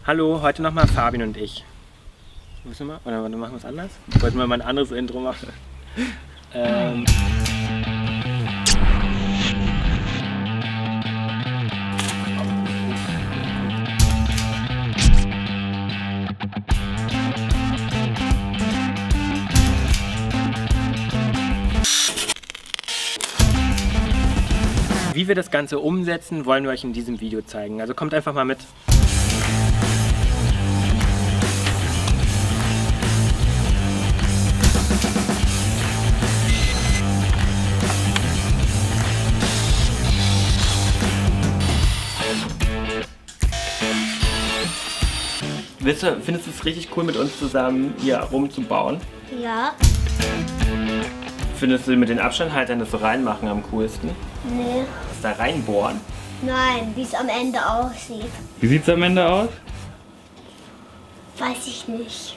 Hallo, heute nochmal Fabian und ich. Müssen wir? Oder machen wir es anders? Wollten wir mal ein anderes Intro machen? Wie wir das Ganze umsetzen, wollen wir euch in diesem Video zeigen. Also kommt einfach mal mit. Findest du es richtig cool, mit uns zusammen hier rumzubauen? Ja. Findest du mit den Abstandhaltern das so reinmachen am coolsten? Nee. Das da reinbohren? Nein, wie es am Ende aussieht. Wie sieht's am Ende aus? Weiß ich nicht.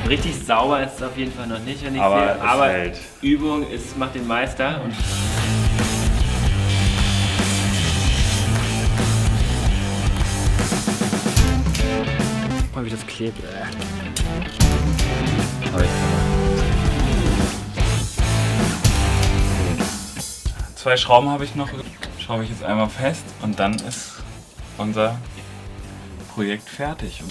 Richtig sauber ist es auf jeden Fall noch nicht, wenn ich Aber sehe. es Aber hält. Übung macht den Meister. Und guck mal, wie das klebt. Hab ich gemacht. 2 Schrauben habe ich noch. Schraube ich jetzt einmal fest und dann ist unser Projekt fertig.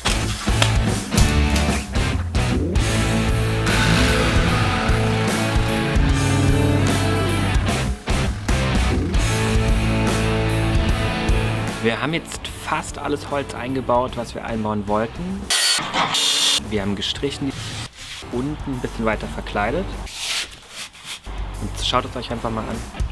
wir haben jetzt fast alles Holz eingebaut, was wir einbauen wollten. Wir haben gestrichen, unten ein bisschen weiter verkleidet. Und schaut es euch einfach mal an.